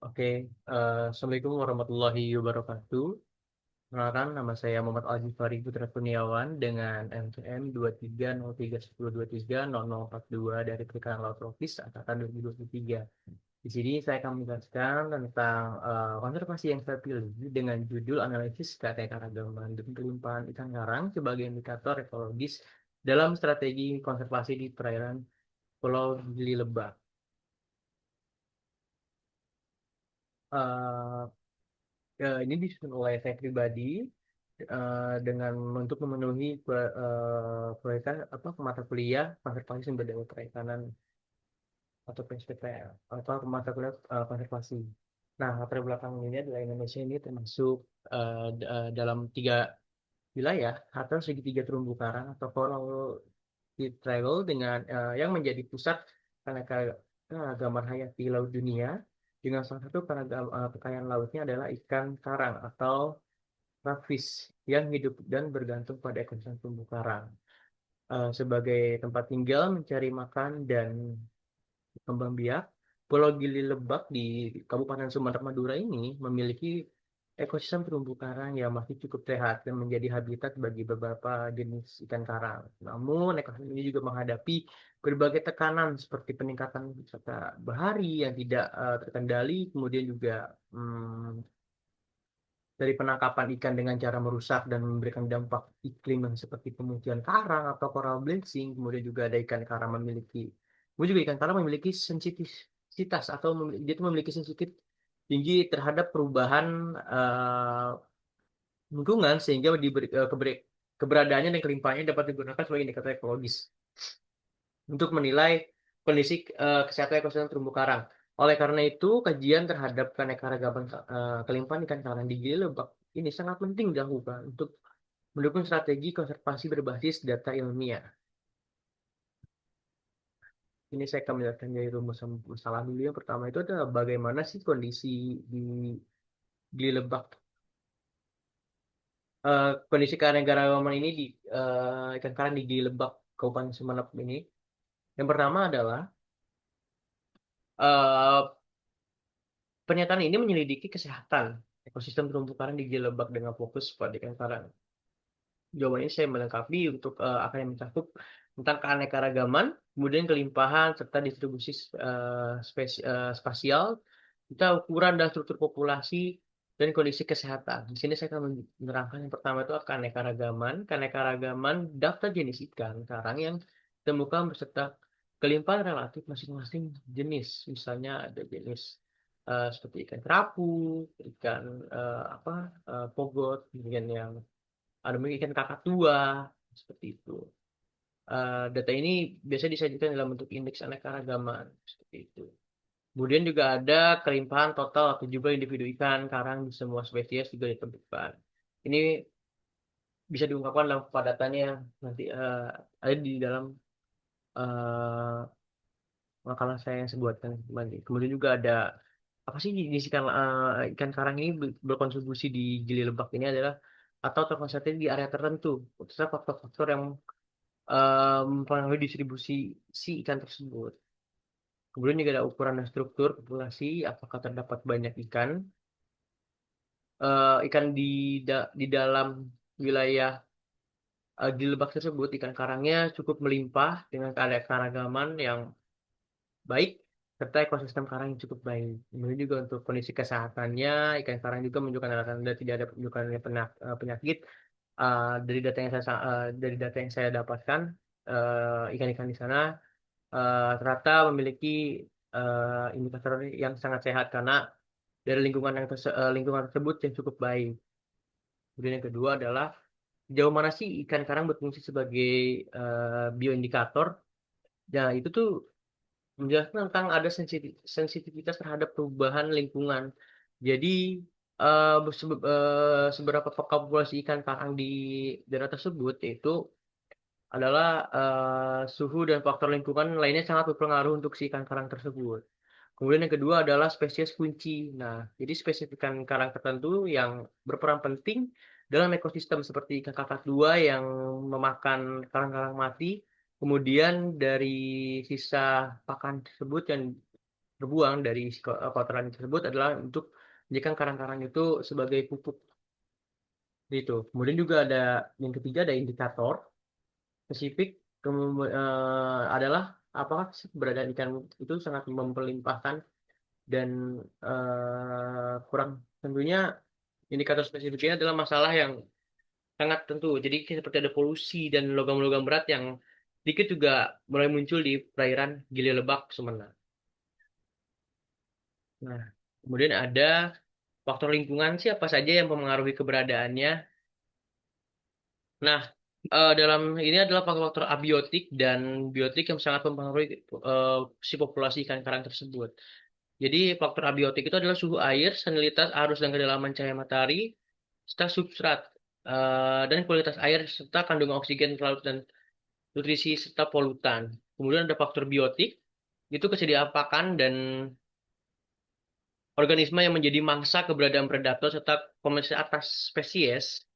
Oke, Assalamualaikum warahmatullahi wabarakatuh. Perkenalkan, nama saya Muhammad Al-Jifari Putra Kurniawan dengan NPM 2303130042 dari Perikanan Laut Tropis Angkatan 2023. Di sini saya akan menjelaskan tentang konservasi yang saya pilih dengan judul analisis keanekaragaman dan kelimpahan ikan karang sebagai indikator ekologis dalam strategi konservasi di perairan Pulau Gili Lebak. Eh, ini disusun oleh saya pribadi dengan untuk memenuhi kualitas apa mata kuliah konservasi sumber daya perikanan atau PSPPL atau mata kuliah konservasi. Nah, latar belakang ini adalah Indonesia ini termasuk dalam tiga wilayah atau segitiga terumbu karang atau coral triangle dengan yang menjadi pusat keanekaragaman hayati laut dunia dengan salah satu kekayaan lautnya adalah ikan karang atau Rafis yang hidup dan bergantung pada ekosistem terumbu karang. Sebagai tempat tinggal, mencari makan, dan kembang biak, Pulau Gili Lebak di Kabupaten Sumatera Madura ini memiliki ekosistem terumbu karang yang masih cukup sehat dan menjadi habitat bagi beberapa jenis ikan karang. Namun, ekosistem ini juga menghadapi berbagai tekanan seperti peningkatan wisata bahari yang tidak terkendali, kemudian juga dari penangkapan ikan dengan cara merusak dan memberikan dampak iklim yang seperti pemutihan karang atau coral bleaching. Kemudian juga ada ikan karang kemudian juga ikan karang memiliki sensitivitas atau dia itu memiliki sensitif tinggi terhadap perubahan lingkungan sehingga keberadaannya dan kelimpahannya dapat digunakan sebagai indikator ekologis untuk menilai kondisi kesehatan ekosistem terumbu karang. Oleh karena itu, kajian terhadap keanekaragaman kelimpahan ikan karang di Gili Lebak ini sangat penting dilakukan untuk mendukung strategi konservasi berbasis data ilmiah. Ini saya akan menjelaskan dari rumus masalah dulu. Yang pertama itu adalah bagaimana sih kondisi di Gili Lebak. Kondisi keanekaragaman ini di ikan karang di Gili Lebak, Kabupaten Sumeneb ini. Yang pertama adalah eh, pernyataan ini menyelidiki kesehatan ekosistem terumbu karang di Gili Lebak dengan fokus pada ikan karang. Jawaban ini saya melengkapi untuk akan yang mencakup tentang keanekaragaman, kemudian kelimpahan serta distribusi spasial, kita ukuran dan struktur populasi dan kondisi kesehatan. Di sini saya akan menerangkan yang pertama itu keanekaragaman. Keanekaragaman daftar jenis ikan karang yang ditemukan beserta kelimpahan relatif masing-masing jenis. Misalnya ada jenis seperti ikan kerapu, ikan pogot, kemudian yang ada mungkin ikan kakak tua seperti itu. Data ini biasa disajikan dalam bentuk indeks anekaragaman seperti itu. Kemudian juga ada kelimpahan total atau jumlah individu ikan karang di semua spesies juga ditentukan. Ini bisa diungkapkan dalam kepadatannya yang nanti ada di dalam uh, makalah saya yang saya buatkan nanti. Kemudian juga ada apa sih jenis ikan karang ini berkontribusi di Gili Lebak ini adalah atau terkonsentrasi di area tertentu. Terus faktor-faktor yang mempengaruhi distribusi si ikan tersebut. Kemudian juga ada ukuran dan struktur populasi, apakah terdapat banyak ikan di dalam wilayah di lebak tersebut, ikan karangnya cukup melimpah dengan keanekaragaman yang baik serta ekosistem karang yang cukup baik. Kemudian juga untuk kondisi kesehatannya, ikan karang juga menunjukkan tanda tidak ada penunjukan penyakit. Dari data yang saya dapatkan, ikan-ikan di sana ternyata memiliki indikator yang sangat sehat karena dari lingkungan tersebut yang cukup baik. Kemudian yang kedua adalah sejauh mana sih ikan karang berfungsi sebagai bioindikator. Nah, itu tuh menjelaskan tentang ada sensitivitas terhadap perubahan lingkungan. Jadi seberapa peka populasi ikan karang di daerah tersebut yaitu adalah suhu dan faktor lingkungan lainnya sangat berpengaruh untuk si ikan karang tersebut. Kemudian yang kedua adalah spesies kunci. Nah, jadi spesies ikan karang tertentu yang berperan penting dalam ekosistem seperti ikan kakak dua yang memakan karang-karang mati. Kemudian dari sisa pakan tersebut yang terbuang dari kotoran tersebut adalah untuk menjadikan karang-karang itu sebagai pupuk gitu. Kemudian juga ada yang ketiga ada indikator spesifik adalah apakah keberadaan ikan itu sangat memperlimpahkan dan kurang tentunya indikator spesifiknya adalah masalah yang sangat tentu. Jadi seperti ada polusi dan logam-logam berat yang sedikit juga mulai muncul di perairan Gili Lebak, Sumeneb. Nah, kemudian ada faktor lingkungan sih apa saja yang mempengaruhi keberadaannya. Nah, dalam ini adalah faktor-faktor abiotik dan biotik yang sangat mempengaruhi si populasi ikan karang tersebut. Jadi faktor abiotik itu adalah suhu air, salinitas, arus dan kedalaman cahaya matahari, serta substrat dan kualitas air serta kandungan oksigen laut dan nutrisi serta polutan. Kemudian ada faktor biotik, itu kesediaan pakan dan organisme yang menjadi mangsa keberadaan predator serta komunitas atas spesies.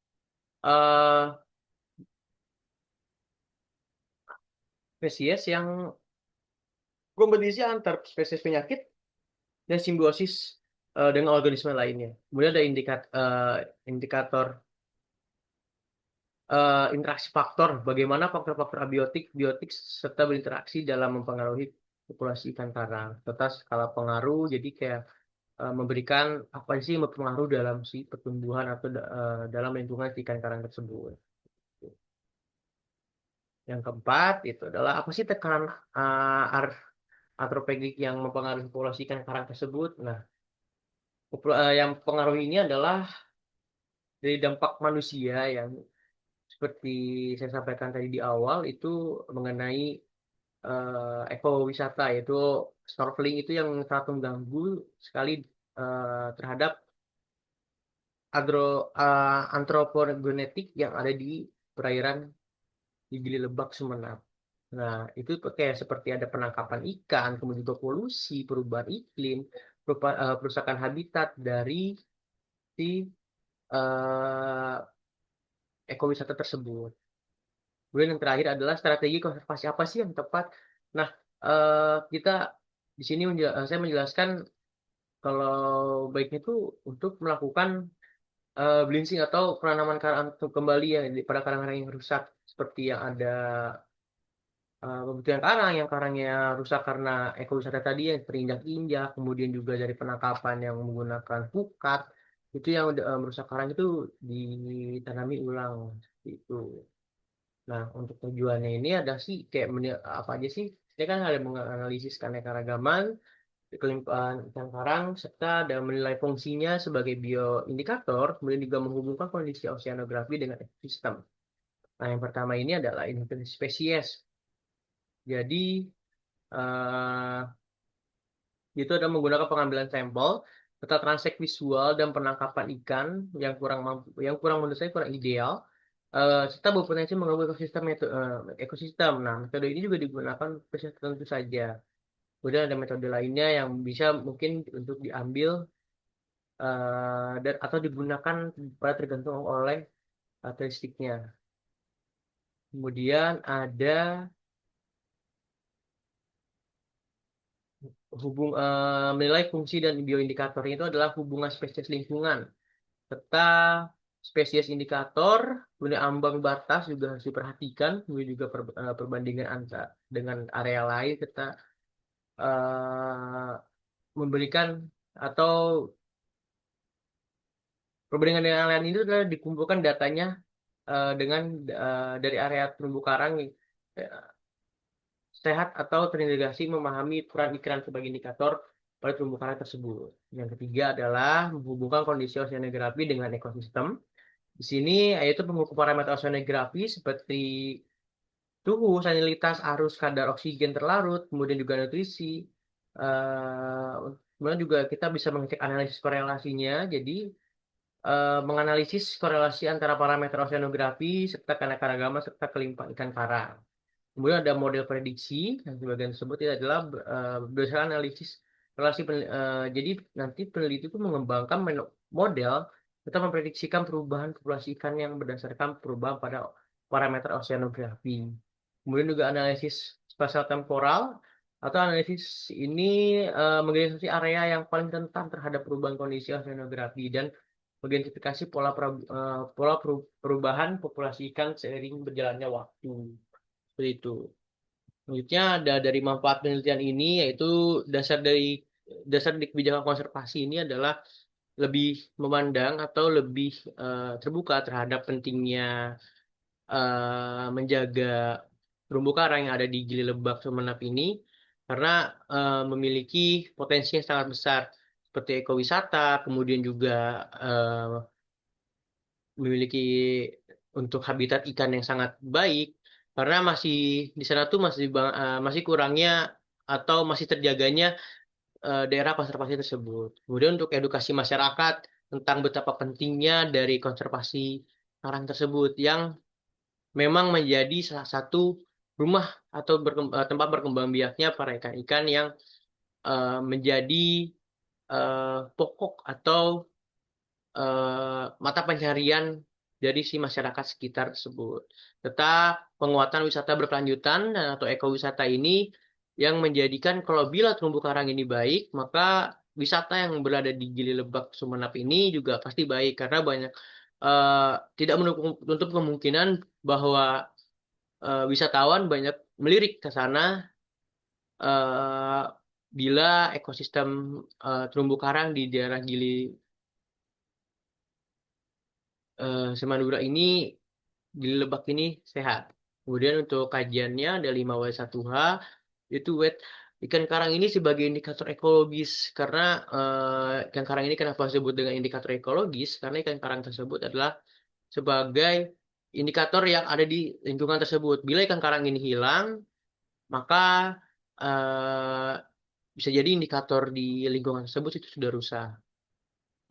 eh Spesies yang kompetisi antar spesies penyakit dan simbiosis dengan organisme lainnya. Kemudian ada indikator interaksi faktor, bagaimana faktor-faktor abiotik, biotik serta berinteraksi dalam mempengaruhi populasi ikan karang. Serta skala pengaruh, jadi kayak memberikan apa sih yang berpengaruh dalam si pertumbuhan atau dalam lingkungan si ikan karang tersebut. Yang keempat itu adalah apa sih tekanan antropogik yang mempengaruhi populasi ikan karang tersebut. Nah, yang pengaruh ini adalah dari dampak manusia yang seperti saya sampaikan tadi di awal itu mengenai ekowisata yaitu snorkeling itu yang sangat mengganggu sekali terhadap antropogenetik yang ada di perairan di Gili Lebak Sumeneb. Nah, itu kayak seperti ada penangkapan ikan, kemudian juga polusi, perubahan iklim, perusakan habitat dari si eh, ekowisata tersebut. Kemudian yang terakhir adalah strategi konservasi apa sih yang tepat. Nah, kita di sini saya menjelaskan kalau baiknya itu untuk melakukan bleaching atau penanaman karang kembali ya pada karang-karang yang rusak seperti yang ada kebutuhan karang yang karangnya rusak karena ekowisata tadi yang terinjak-injak, kemudian juga dari penangkapan yang menggunakan pukat itu yang merusak karang itu ditanami ulang seperti itu. Nah, untuk tujuannya ini ada sih kayak apa aja sih? Ini kan ada menganalisis keanekaragaman, kelimpahan ikan karang, serta ada menilai fungsinya sebagai bioindikator, kemudian juga menghubungkan kondisi oceanografi dengan ekosistem. Nah, yang pertama ini adalah identifikasi spesies. Jadi, eh, itu ada menggunakan pengambilan sampel, serta transek visual dan penangkapan ikan yang kurang menurut saya kurang ideal, serta berpotensi mengganggu ekosistem. Nah, metode ini juga digunakan spesies tertentu saja. Kemudian ada metode lainnya yang bisa mungkin untuk diambil dan atau digunakan pada tergantung oleh karakteristiknya. Kemudian ada menilai fungsi dan bioindikatornya itu adalah hubungan spesies lingkungan serta spesies indikator, kemudian ambang batas juga harus diperhatikan, kemudian juga perbandingan antar dengan area lain serta eh, memberikan atau perbandingan dengan area lain itu adalah dikumpulkan datanya dengan dari area terumbu karang eh, sehat atau terintegrasi memahami peran iklan sebagai indikator pada terumbu karang tersebut. Yang ketiga adalah menghubungkan kondisi oceanografi dengan ekosistem. Di sini yaitu pengukur parameter oceanografi seperti suhu, salinitas, arus, kadar oksigen terlarut, kemudian juga nutrisi. Eh, Kemudian juga kita bisa mengecek analisis korelasinya. Jadi menganalisis korelasi antara parameter oceanografi serta keanekaragaman serta kelimpahan ikan karang. Kemudian ada model prediksi yang di bagian tersebut itu adalah berdasarkan analisis relasi jadi nanti peneliti itu mengembangkan model untuk memprediksikan perubahan populasi ikan yang berdasarkan perubahan pada parameter oceanografi. Kemudian juga analisis spasial temporal atau analisis ini mengidentifikasi area yang paling rentan terhadap perubahan kondisi oceanografi dan mengidentifikasi pola perubahan populasi ikan seiring berjalannya waktu. Seperti itu. Selanjutnya ada dari manfaat penelitian ini yaitu dasar dari kebijakan konservasi ini adalah lebih memandang atau lebih terbuka terhadap pentingnya menjaga terumbu karang yang ada di Gili Lebak Sumenep ini karena memiliki potensi yang sangat besar seperti ekowisata, kemudian juga eh, memiliki untuk habitat ikan yang sangat baik karena masih di sana tuh masih kurangnya atau masih terjaganya daerah konservasi tersebut. Kemudian untuk edukasi masyarakat tentang betapa pentingnya dari konservasi karang tersebut yang memang menjadi salah satu rumah atau tempat berkembang biaknya para ikan-ikan yang menjadi pokok atau mata pencarian dari si masyarakat sekitar tersebut. Serta penguatan wisata berkelanjutan dan atau ekowisata ini yang menjadikan kalau bila terumbu karang ini baik, maka wisata yang berada di Gili Lebak Sumenep ini juga pasti baik karena banyak eh, tidak menutup kemungkinan bahwa wisatawan banyak melirik ke sana eh, bila ekosistem terumbu karang di daerah Gili Semandura ini Gili Lebak ini sehat. Kemudian untuk kajiannya ada 5W1H itu ikan karang ini sebagai indikator ekologis karena ikan karang ini kenapa disebut dengan indikator ekologis? Karena ikan karang tersebut adalah sebagai indikator yang ada di lingkungan tersebut. Bila ikan karang ini hilang, maka eh, bisa jadi indikator di lingkungan tersebut itu sudah rusak.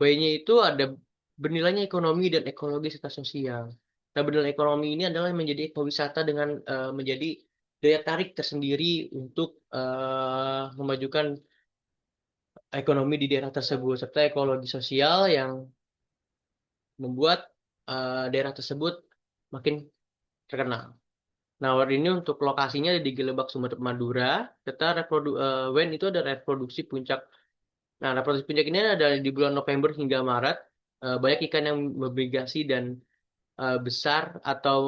Y-nya itu ada bernilainya ekonomi dan ekologi serta sosial. Nah, bernilai ekonomi ini adalah menjadi ekowisata dengan menjadi daya tarik tersendiri untuk memajukan ekonomi di daerah tersebut serta ekologi sosial yang membuat daerah tersebut makin terkenal. Nah, ini untuk lokasinya di Gelebak, Sumatera Madura, serta WEN itu ada reproduksi puncak. Nah, reproduksi puncak ini ada di bulan November hingga Maret. Banyak ikan yang bermigrasi dan besar atau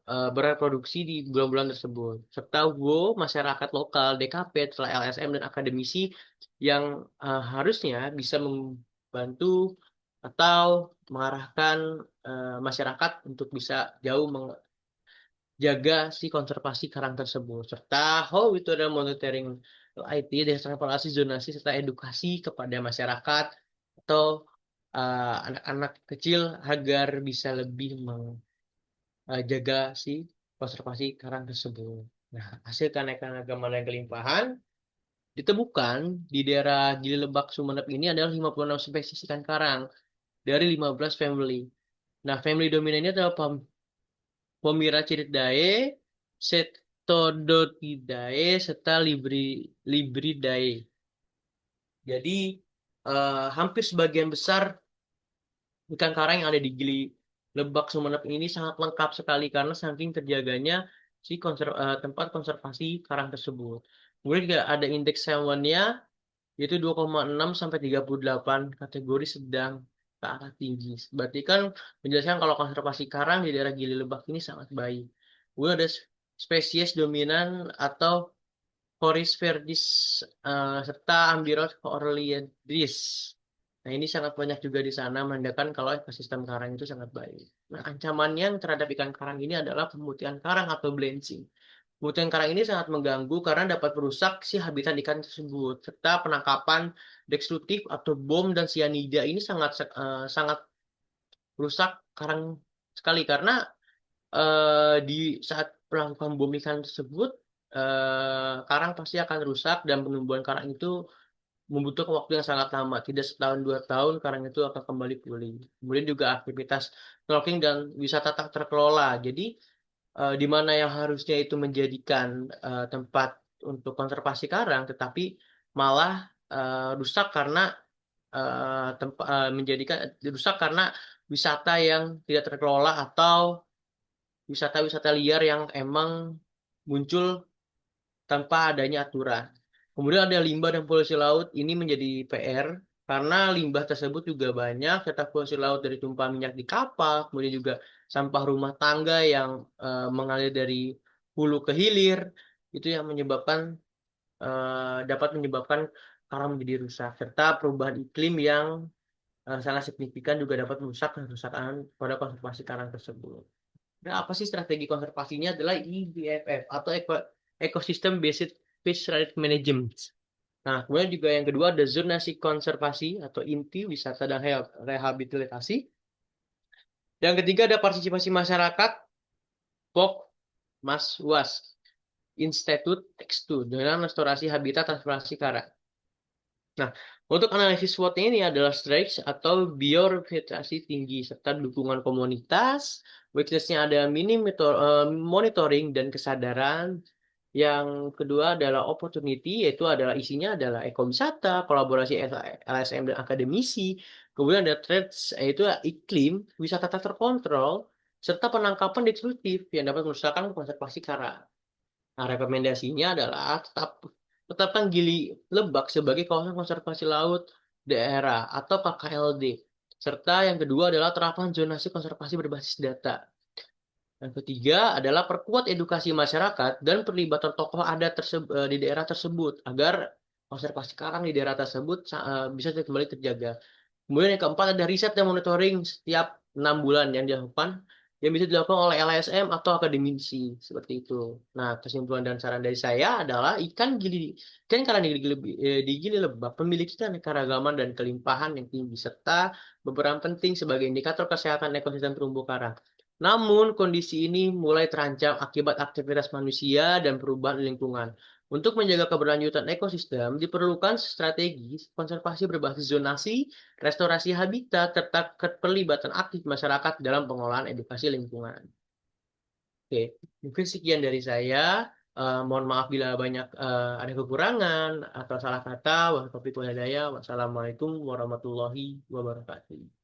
bereproduksi di bulan-bulan tersebut. Serta masyarakat lokal, DKP, telah LSM, dan akademisi yang harusnya bisa membantu atau mengarahkan masyarakat untuk bisa jauh jaga si konservasi karang tersebut serta how itu ada monitoring IT dan evaluasi zonasi serta edukasi kepada masyarakat atau anak-anak kecil agar bisa lebih menjaga si konservasi karang tersebut. Nah, hasil keanekaragaman yang kelimpahan ditemukan di daerah Gili Lebak Sumeneb ini adalah 56 spesies ikan karang dari 15 family. Nah, family dominan ini adalah Pomiracidae, Setodotidae, serta Libridae. Jadi hampir sebagian besar ikan karang yang ada di Gili Lebak Sumeneb ini sangat lengkap sekali karena saking terjaganya si tempat konservasi karang tersebut. Kemudian juga ada indeks salmonnya yaitu 2,6 sampai 38 kategori sedang ke arah tinggi. Berarti kan menjelaskan kalau konservasi karang di daerah Gili Lebak ini sangat baik. Kemudian ada spesies dominan atau Coris verdis serta Ambiros coorliensis. Nah, ini sangat banyak juga di sana menandakan kalau ekosistem karang itu sangat baik. Nah, ancamannya terhadap ikan karang ini adalah pemutihan karang atau bleaching. Pemutihan karang ini sangat mengganggu karena dapat merusak si habitat ikan tersebut, serta penangkapan destruktif atau bom dan sianida ini sangat merusak karang sekali karena di saat melakukan bom ikan tersebut, karang pasti akan rusak dan penumbuhan karang itu membutuhkan waktu yang sangat lama, tidak setahun 2 tahun karang itu akan kembali pulih. Kemudian juga aktivitas snorkeling dan wisata tak terkelola. Jadi di mana yang harusnya itu menjadikan tempat untuk konservasi karang, tetapi malah rusak karena menjadikan rusak karena wisata yang tidak terkelola atau wisata-wisata liar yang emang muncul tanpa adanya aturan. Kemudian ada limbah dan polusi laut. Ini menjadi PR karena limbah tersebut juga banyak, serta polusi laut dari tumpahan minyak di kapal, kemudian juga sampah rumah tangga yang mengalir dari hulu ke hilir, itu yang dapat menyebabkan karang menjadi rusak, serta perubahan iklim yang sangat signifikan juga dapat merusak kerusakan pada konservasi karang tersebut. Nah, apa sih strategi konservasinya adalah EBFF atau Ecosystem Based Fish Rights Management. Nah, kemudian juga yang kedua ada zonasi konservasi atau inti wisata dan rehabilitasi. Yang ketiga ada partisipasi masyarakat, POK, Mas Was, Institut X2 dengan restorasi habitat transformasi karang. Nah, untuk analisis SWOT ini adalah strengths atau biorevitalisasi tinggi serta dukungan komunitas. Weakness-nya ada monitoring dan kesadaran. Yang kedua adalah opportunity, yaitu adalah isinya adalah ekowisata, kolaborasi LSM dan akademisi. Kemudian ada threats, yaitu iklim, wisata tak terkontrol, serta penangkapan destruktif yang dapat merusakkan konservasi karang. Nah, rekomendasinya adalah tetapkan Gili Lebak sebagai kawasan konservasi laut daerah atau KKLD. Serta yang kedua adalah terapan zonasi konservasi berbasis data. Yang ketiga adalah perkuat edukasi masyarakat dan perlibatan tokoh adat di daerah tersebut agar konservasi karang di daerah tersebut bisa kembali terjaga. Kemudian yang keempat ada riset dan monitoring setiap 6 bulan yang bisa dilakukan oleh LSM atau akademisi seperti itu. Nah, kesimpulan dan saran dari saya adalah ikan karang di Gili Lebak memiliki keanekaragaman dan kelimpahan yang tinggi serta berperan penting sebagai indikator kesehatan ekosistem terumbu karang. Namun, kondisi ini mulai terancam akibat aktivitas manusia dan perubahan lingkungan. Untuk menjaga keberlanjutan ekosistem, diperlukan strategi konservasi berbasis zonasi, restorasi habitat, serta keterlibatan aktif masyarakat dalam pengelolaan edukasi lingkungan. Oke, mungkin sekian dari saya. Mohon maaf bila banyak ada kekurangan atau salah kata. Wassalamualaikum warahmatullahi wabarakatuh.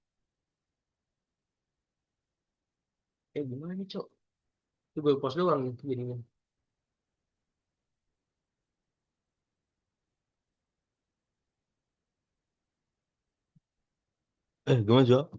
Gimana nih, Cok? Itu gue post doang nih jadinya. Gimana Jo?